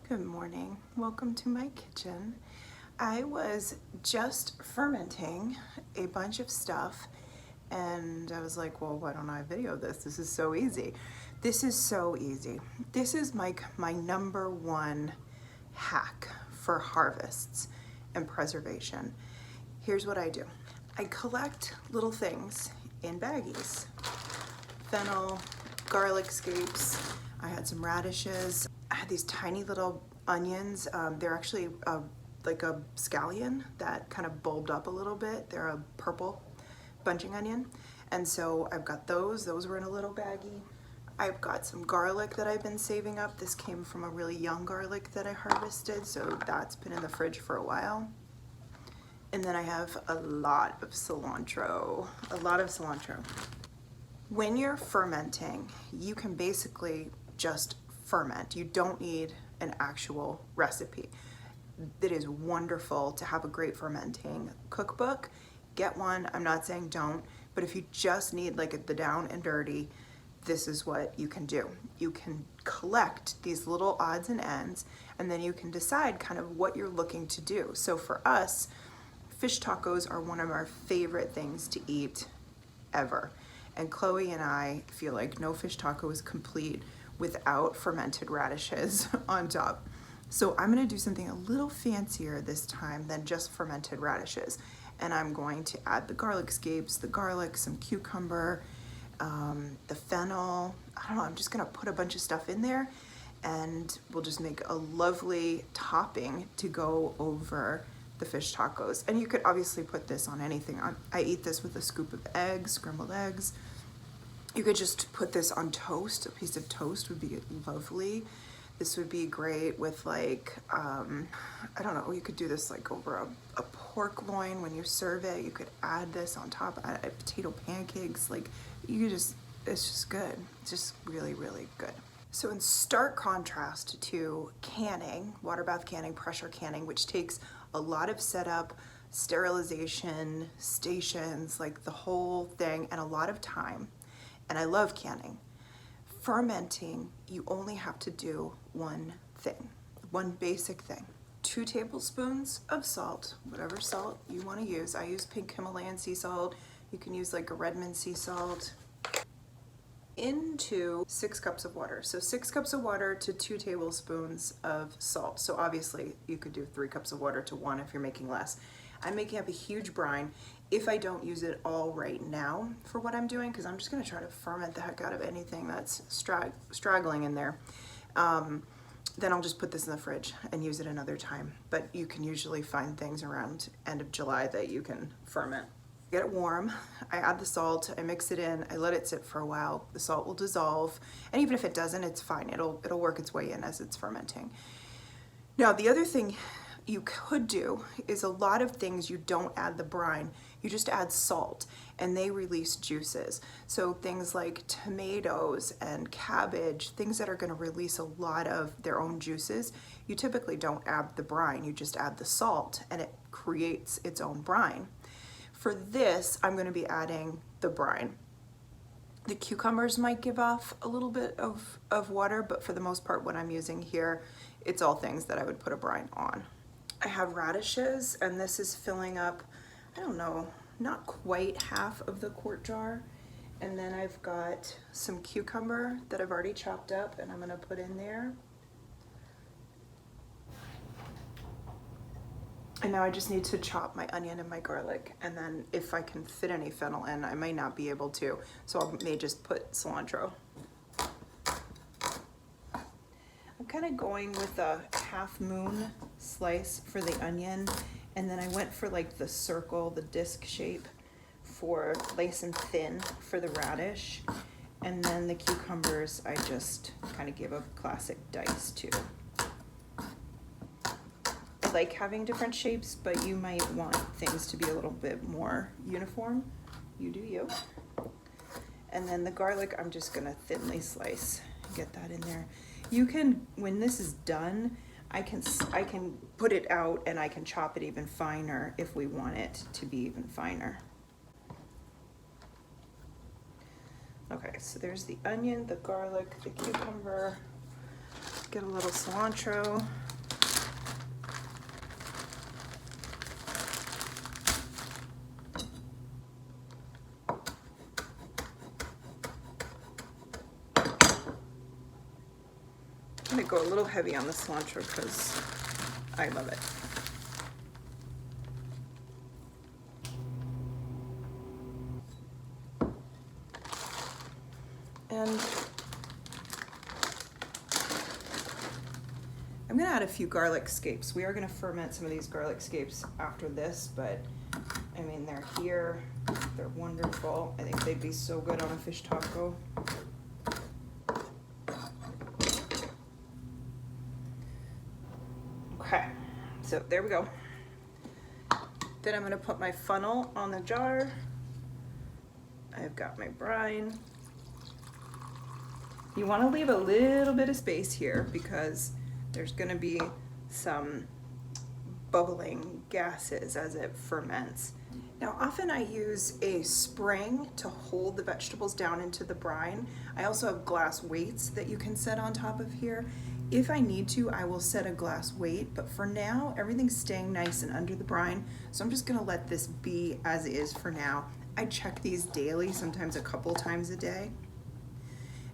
Good morning. Welcome to my kitchen. I was just fermenting a bunch of stuff and I was like, well, why don't I video this? This is so easy. This is so easy. This is my number one hack for harvests and preservation. Here's what I do. I collect little things in baggies. Fennel, garlic scapes. I had some radishes. I had these tiny little onions. They're actually like a scallion that kind of bulbed up a little bit. They're a purple bunching onion. And so I've got those. Those were in a little baggie. I've got some garlic that I've been saving up. This came from a really young garlic that I harvested, so that's been in the fridge for a while. And then I have a lot of cilantro. When you're fermenting, you can basically just ferment. You don't need an actual recipe. It is wonderful to have a great fermenting cookbook. Get one. I'm not saying don't, but if you just need like the down and dirty, this is what you can do. You can collect these little odds and ends, and then you can decide kind of what you're looking to do. So for us, fish tacos are one of our favorite things to eat ever. And Chloe and I feel like no fish taco is complete without fermented radishes on top. So I'm gonna do something a little fancier this time than just fermented radishes. And I'm going to add the garlic scapes, the garlic, some cucumber, the fennel. I don't know, I'm just gonna put a bunch of stuff in there and we'll just make a lovely topping to go over the fish tacos. And you could obviously put this on anything. I eat this with a scoop of eggs, scrambled eggs. You could just put this on toast. A piece of toast would be lovely. This would be great with like, I don't know, you could do this like over a pork loin when you serve it. You could add this on top, add potato pancakes. Like you could just, it's just good. It's just really, really good. So in stark contrast to canning, water bath canning, pressure canning, which takes a lot of setup, sterilization, stations, like the whole thing, and a lot of time. And I love canning. Fermenting, you only have to do one thing, one basic thing. 2 tablespoons of salt, whatever salt you want to use. I use pink Himalayan sea salt. You can use like a Redmond sea salt. Into 6 cups of water. So 6 cups of water to 2 tablespoons of salt. So obviously you could do 3 cups of water to 1 if you're making less. I'm making up a huge brine if I don't use it all right now for what I'm doing, because I'm just going to try to ferment the heck out of anything that's straggling in there. Then I'll just put this in the fridge and use it another time. But you can usually find things around end of July that you can ferment. Get it warm, I add the salt, I mix it in, I let it sit for a while. The salt will dissolve, and even if it doesn't, it's fine. It'll work its way in as it's fermenting. Now, the other thing you could do is a lot of things you don't add the brine, you just add salt and they release juices. So things like tomatoes and cabbage, things that are going to release a lot of their own juices, you typically don't add the brine, you just add the salt and it creates its own brine. For this, I'm going to be adding the brine. The cucumbers might give off a little bit of water, but for the most part, what I'm using here, it's all things that I would put a brine on. I have radishes, and this is filling up, I don't know, not quite half of the quart jar. And then I've got some cucumber that I've already chopped up, and I'm going to put in there. And now I just need to chop my onion and my garlic, and then if I can fit any fennel in, I may not be able to, so I may just put cilantro. I'm kind of going with a half moon slice for the onion, and then I went for like the circle, the disc shape for nice and thin for the radish, and then the cucumbers I just kind of give a classic dice to. I like having different shapes, but you might want things to be a little bit more uniform. You do you. And then the garlic, I'm just gonna thinly slice, get that in there. You can, when this is done, I can put it out and I can chop it even finer if we want it to be even finer. Okay, so there's the onion, the garlic, the cucumber. Get a little cilantro. I'm gonna go a little heavy on the cilantro because I love it. And I'm gonna add a few garlic scapes. We are gonna ferment some of these garlic scapes after this, but I mean, they're here, they're wonderful. I think they'd be so good on a fish taco. Okay, so there we go. Then I'm gonna put my funnel on the jar. I've got my brine. You wanna leave a little bit of space here because there's gonna be some bubbling gases as it ferments. Now, often I use a spring to hold the vegetables down into the brine. I also have glass weights that you can set on top of here. If I need to, I will set a glass weight, but for now, everything's staying nice and under the brine, so I'm just gonna let this be as is for now. I check these daily, sometimes a couple times a day.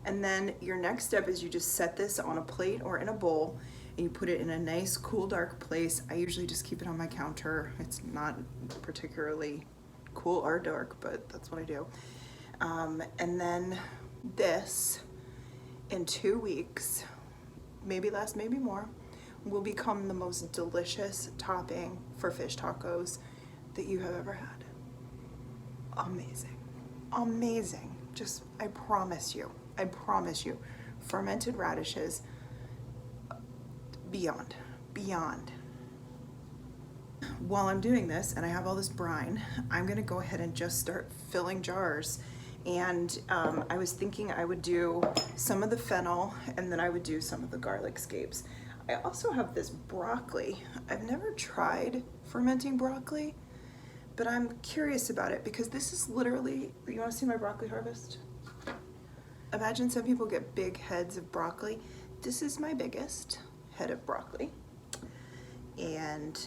And then your next step is you just set this on a plate or in a bowl, and you put it in a nice, cool, dark place. I usually just keep it on my counter. It's not particularly cool or dark, but that's what I do. And then this, in 2 weeks, maybe less, maybe more, will become the most delicious topping for fish tacos that you have ever had. Amazing, amazing. Just, I promise you, fermented radishes, beyond. While I'm doing this and I have all this brine, I'm gonna go ahead and just start filling jars. And I was thinking I would do some of the fennel and then I would do some of the garlic scapes. I also have this broccoli. I've never tried fermenting broccoli, but I'm curious about it because this is literally, you wanna see my broccoli harvest? Imagine some people get big heads of broccoli. This is my biggest head of broccoli. And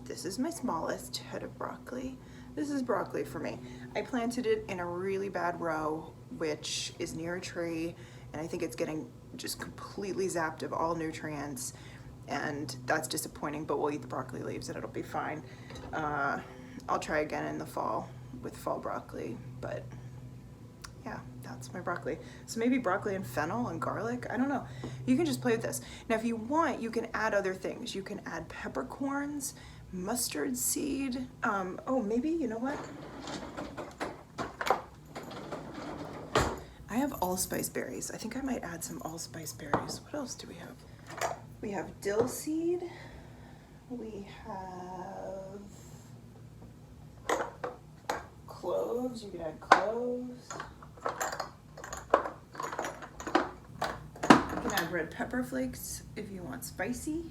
this is my smallest head of broccoli. This is broccoli for me. I planted it in a really bad row, which is near a tree, and I think it's getting just completely zapped of all nutrients, and that's disappointing, but we'll eat the broccoli leaves and it'll be fine. I'll try again in the fall with fall broccoli, but yeah, that's my broccoli. So maybe broccoli and fennel and garlic, I don't know. You can just play with this. Now, if you want, you can add other things. You can add peppercorns, mustard seed. Oh, maybe, you know what? I have allspice berries. I think I might add some allspice berries. What else do we have? We have dill seed. We have cloves. You can add cloves. You can add red pepper flakes if you want spicy.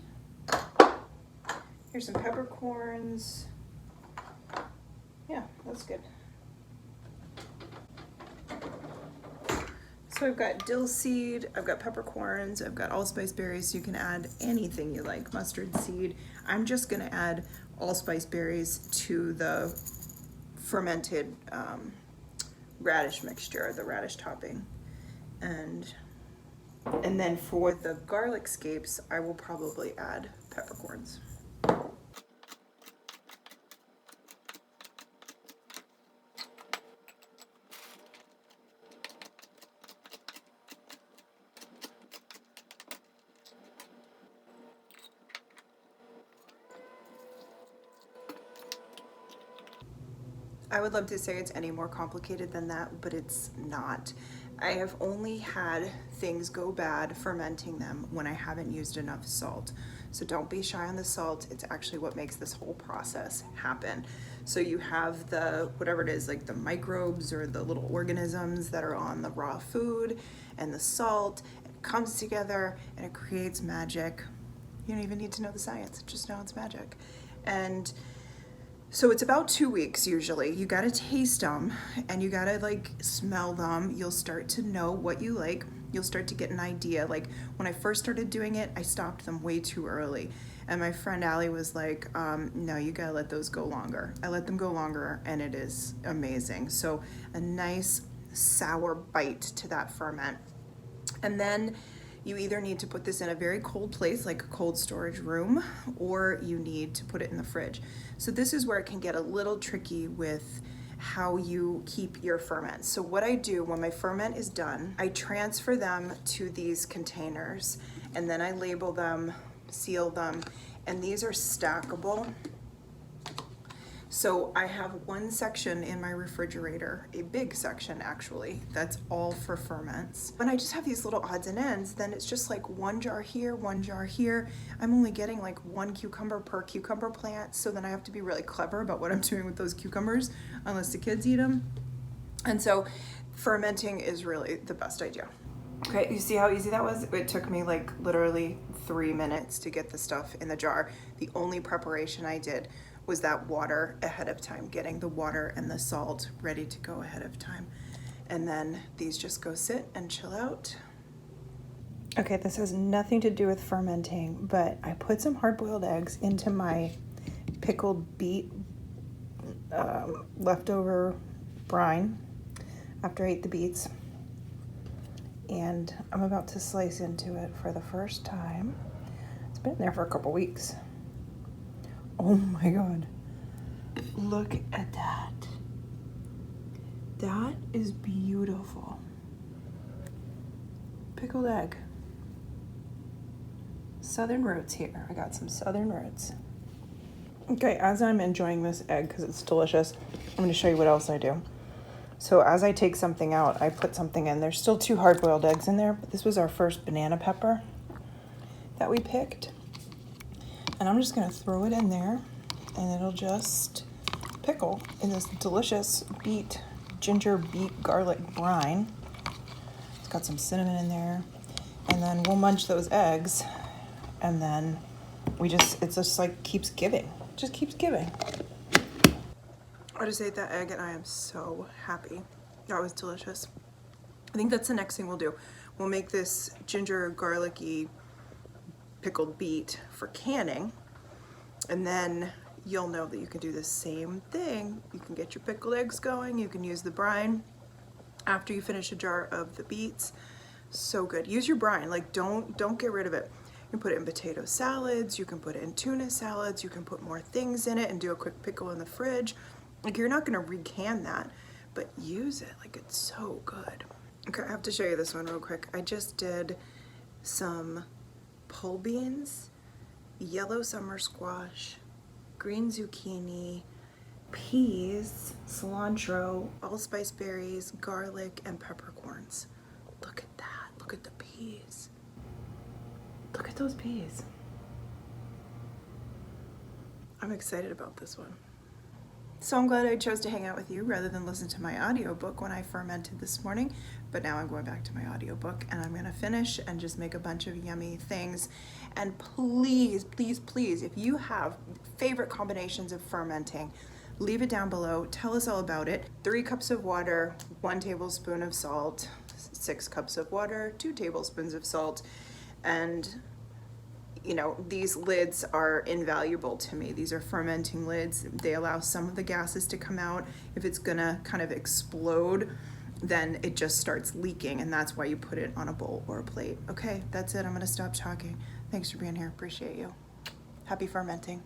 Here's some peppercorns. Yeah, that's good. So I've got dill seed, I've got peppercorns, I've got allspice berries, so you can add anything you like, mustard seed. I'm just gonna add allspice berries to the fermented radish mixture, the radish topping. And then for the garlic scapes, I will probably add peppercorns. I would love to say it's any more complicated than that, but it's not. I have only had things go bad fermenting them when I haven't used enough salt. So don't be shy on the salt. It's actually what makes this whole process happen. So you have the, whatever it is, like the microbes or the little organisms that are on the raw food and the salt, and it comes together and it creates magic. You don't even need to know the science, just know it's magic. And so it's about 2 weeks usually. You gotta taste them and you gotta like smell them. You'll start to know what you like. you'll start to get an idea. Like when I first started doing it, I stopped them way too early. And my friend Allie was like, no, you gotta let those go longer. I let them go longer and it is amazing. So a nice sour bite to that ferment. And then you either need to put this in a very cold place, like a cold storage room, or you need to put it in the fridge. So this is where it can get a little tricky with how you keep your ferment. So what I do when my ferment is done, I transfer them to these containers and then I label them, seal them, and these are stackable. So I have one section in my refrigerator, a big section actually, that's all for ferments. When I just have these little odds and ends, then it's just like one jar here, one jar here. I'm only getting like 1 cucumber per cucumber plant, so then I have to be really clever about what I'm doing with those cucumbers, unless the kids eat them. And so fermenting is really the best idea. Okay, you see how easy that was? It took me like literally 3 minutes to get the stuff in the jar. The only preparation I did was that water ahead of time, getting the water and the salt ready to go ahead of time. And then these just go sit and chill out. Okay, this has nothing to do with fermenting, but I put some hard-boiled eggs into my pickled beet leftover brine after I ate the beets. And I'm about to slice into it for the first time. It's been there for a couple weeks. Oh my God, look at that. That is beautiful. Pickled egg. Southern roots here. I got some southern roots. Okay, as I'm enjoying this egg because it's delicious, I'm going to show you what else I do. So as I take something out, I put something in. There's still 2 hard-boiled eggs in there, but this was our first banana pepper that we picked. And I'm just gonna throw it in there and it'll just pickle in this delicious ginger beet garlic brine. It's got some cinnamon in there. And then we'll munch those eggs and then it's just like keeps giving, just keeps giving. I just ate that egg and I am so happy. That was delicious. I think that's the next thing we'll do. We'll make this ginger garlicky pickled beet for canning, and then you'll know that you can do the same thing. You can get your pickled eggs going, you can use the brine after you finish a jar of the beets. So good. Use your brine, like don't get rid of it. You can put it in potato salads, you can put it in tuna salads, you can put more things in it and do a quick pickle in the fridge. Like you're not gonna recan that, but use it, like it's so good. Okay, I have to show you this one real quick. I just did some pole beans, yellow summer squash, green zucchini, peas, cilantro, allspice berries, garlic, and peppercorns. Look at that. Look at the peas. Look at those peas. I'm excited about this one. So I'm glad I chose to hang out with you rather than listen to my audiobook when I fermented this morning. But now I'm going back to my audiobook and I'm gonna finish and just make a bunch of yummy things. And please, please, please, if you have favorite combinations of fermenting, leave it down below. Tell us all about it. 3 cups of water, 1 tablespoon of salt, 6 cups of water, 2 tablespoons of salt. And you know, these lids are invaluable to me. These are fermenting lids. They allow some of the gases to come out. If it's gonna kind of explode, then it just starts leaking, and that's why you put it on a bowl or a plate. Okay, that's it. I'm gonna stop talking. Thanks for being here. Appreciate you. Happy fermenting.